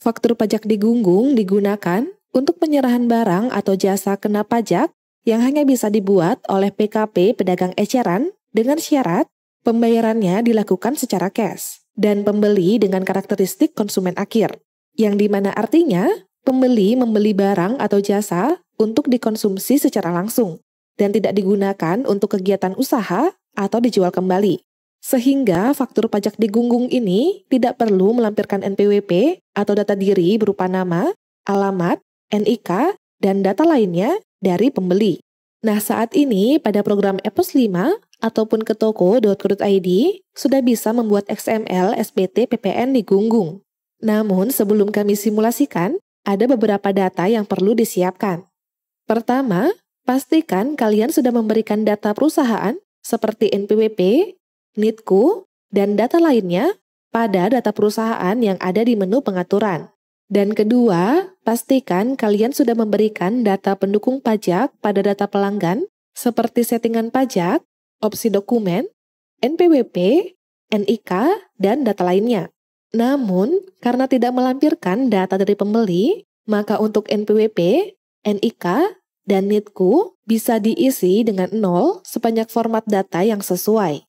Faktur pajak digunggung digunakan untuk penyerahan barang atau jasa kena pajak yang hanya bisa dibuat oleh PKP pedagang eceran dengan syarat pembayarannya dilakukan secara cash dan pembeli dengan karakteristik konsumen akhir, yang dimana artinya pembeli membeli barang atau jasa untuk dikonsumsi secara langsung dan tidak digunakan untuk kegiatan usaha atau dijual kembali. Sehingga faktur pajak digunggung ini tidak perlu melampirkan NPWP atau data diri berupa nama, alamat, NIK, dan data lainnya dari pembeli. Nah, saat ini pada program EPOS 5 ataupun ke toko.co.id sudah bisa membuat XML SPT PPN digunggung. Namun, sebelum kami simulasikan, ada beberapa data yang perlu disiapkan. Pertama, pastikan kalian sudah memberikan data perusahaan seperti NPWP, NITKU, dan data lainnya pada data perusahaan yang ada di menu pengaturan. Dan kedua, pastikan kalian sudah memberikan data pendukung pajak pada data pelanggan seperti settingan pajak, opsi dokumen, NPWP, NIK, dan data lainnya. Namun, karena tidak melampirkan data dari pembeli, maka untuk NPWP, NIK, dan NITKU bisa diisi dengan 0 sebanyak format data yang sesuai.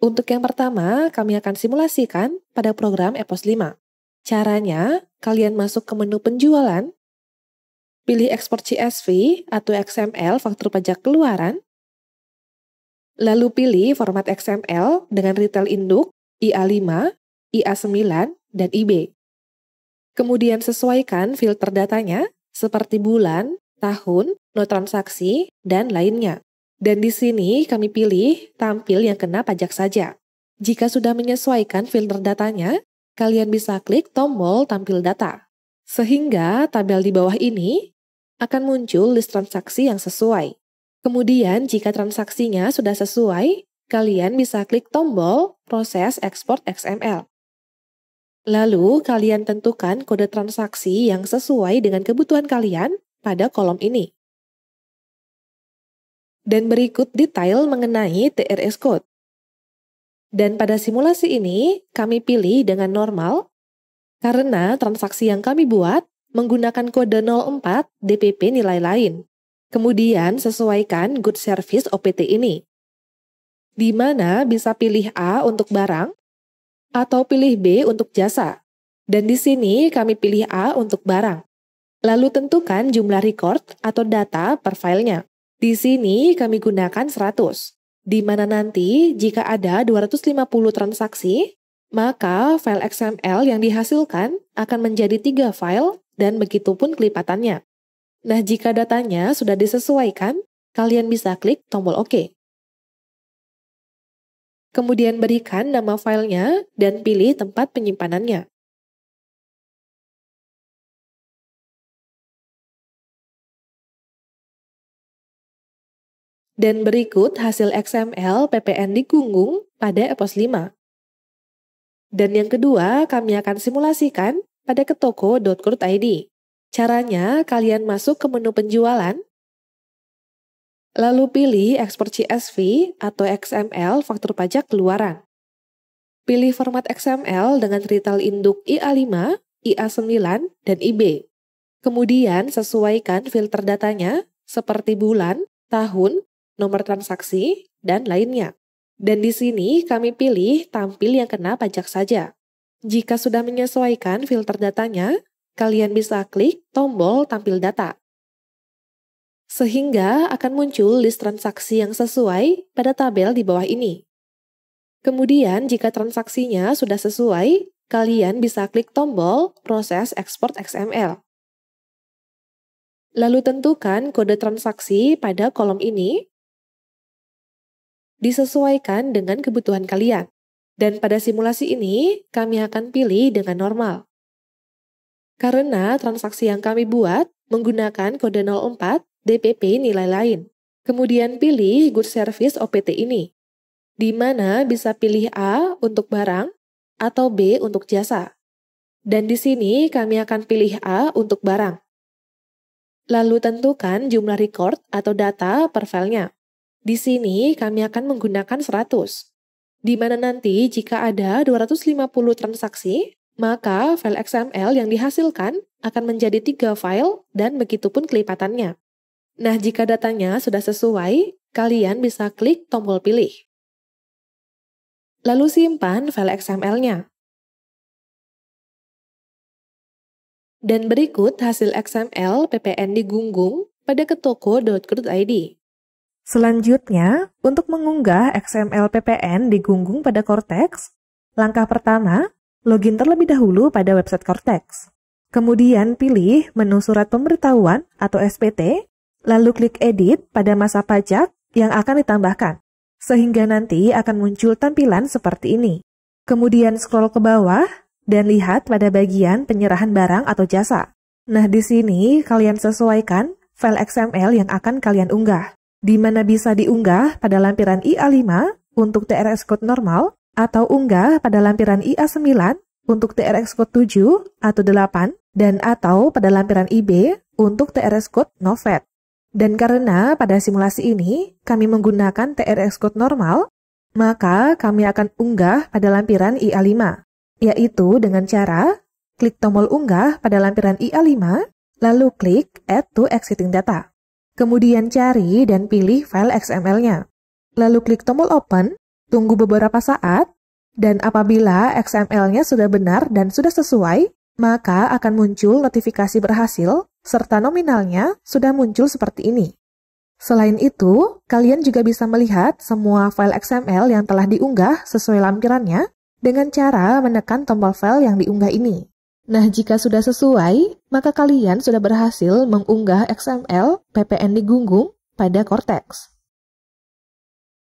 Untuk yang pertama, kami akan simulasikan pada program EPOS 5. Caranya, kalian masuk ke menu penjualan, pilih ekspor CSV atau XML faktur pajak keluaran, lalu pilih format XML dengan retail induk, IA5, IA9, dan IB. Kemudian sesuaikan filter datanya seperti bulan, tahun, not transaksi, dan lainnya. Dan di sini kami pilih tampil yang kena pajak saja. Jika sudah menyesuaikan filter datanya, kalian bisa klik tombol tampil data. Sehingga tabel di bawah ini akan muncul list transaksi yang sesuai. Kemudian jika transaksinya sudah sesuai, kalian bisa klik tombol proses ekspor XML. Lalu kalian tentukan kode transaksi yang sesuai dengan kebutuhan kalian pada kolom ini. Dan berikut detail mengenai TRS code. Dan pada simulasi ini, kami pilih dengan normal, karena transaksi yang kami buat menggunakan kode 04 DPP nilai lain. Kemudian sesuaikan good service OPT ini, di mana bisa pilih A untuk barang, atau pilih B untuk jasa. Dan di sini kami pilih A untuk barang. Lalu tentukan jumlah record atau data per filenya. Di sini kami gunakan 100, di mana nanti jika ada 250 transaksi, maka file XML yang dihasilkan akan menjadi 3 file dan begitupun kelipatannya. Nah, jika datanya sudah disesuaikan, kalian bisa klik tombol OK. Kemudian berikan nama filenya dan pilih tempat penyimpanannya. Dan berikut hasil XML PPN digunggung pada EPOS 5. Dan yang kedua, kami akan simulasikan pada ke toko.co.id. Caranya, kalian masuk ke menu penjualan, lalu pilih ekspor CSV atau XML faktur pajak keluaran. Pilih format XML dengan retail induk IA5, IA9, dan IB. Kemudian sesuaikan filter datanya seperti bulan, tahun, nomor transaksi, dan lainnya. Dan di sini kami pilih tampil yang kena pajak saja. Jika sudah menyesuaikan filter datanya, kalian bisa klik tombol tampil data. Sehingga akan muncul list transaksi yang sesuai pada tabel di bawah ini. Kemudian jika transaksinya sudah sesuai, kalian bisa klik tombol proses ekspor XML. Lalu tentukan kode transaksi pada kolom ini, disesuaikan dengan kebutuhan kalian. Dan pada simulasi ini, kami akan pilih dengan normal. Karena transaksi yang kami buat menggunakan kode 04 DPP nilai lain. Kemudian pilih good service OPT ini, di mana bisa pilih A untuk barang atau B untuk jasa. Dan di sini kami akan pilih A untuk barang. Lalu tentukan jumlah record atau data per filenya. Di sini kami akan menggunakan 100, di mana nanti jika ada 250 transaksi, maka file XML yang dihasilkan akan menjadi 3 file dan begitupun kelipatannya. Nah, jika datanya sudah sesuai, kalian bisa klik tombol pilih. Lalu simpan file XML-nya. Dan berikut hasil XML PPN di Gunggung pada ketoko.crude.id. Selanjutnya, untuk mengunggah XML PPN di Gunggung pada Cortex, langkah pertama, login terlebih dahulu pada website Cortex. Kemudian pilih menu surat pemberitahuan atau SPT, lalu klik edit pada masa pajak yang akan ditambahkan, sehingga nanti akan muncul tampilan seperti ini. Kemudian scroll ke bawah dan lihat pada bagian penyerahan barang atau jasa. Nah, di sini kalian sesuaikan file XML yang akan kalian unggah, di mana bisa diunggah pada lampiran IA5 untuk TRX code normal, atau unggah pada lampiran IA9 untuk TRX code 7 atau 8, dan atau pada lampiran IB untuk TRX code NOVET. Dan karena pada simulasi ini kami menggunakan TRX code normal, maka kami akan unggah pada lampiran IA5, yaitu dengan cara klik tombol unggah pada lampiran IA5, lalu klik Add to Existing Data. Kemudian cari dan pilih file XML-nya. Lalu klik tombol Open, tunggu beberapa saat, dan apabila XML-nya sudah benar dan sudah sesuai, maka akan muncul notifikasi berhasil, serta nominalnya sudah muncul seperti ini. Selain itu, kalian juga bisa melihat semua file XML yang telah diunggah sesuai lampirannya dengan cara menekan tombol file yang diunggah ini. Nah, jika sudah sesuai, maka kalian sudah berhasil mengunggah XML PPN di Gunggung pada Cortex.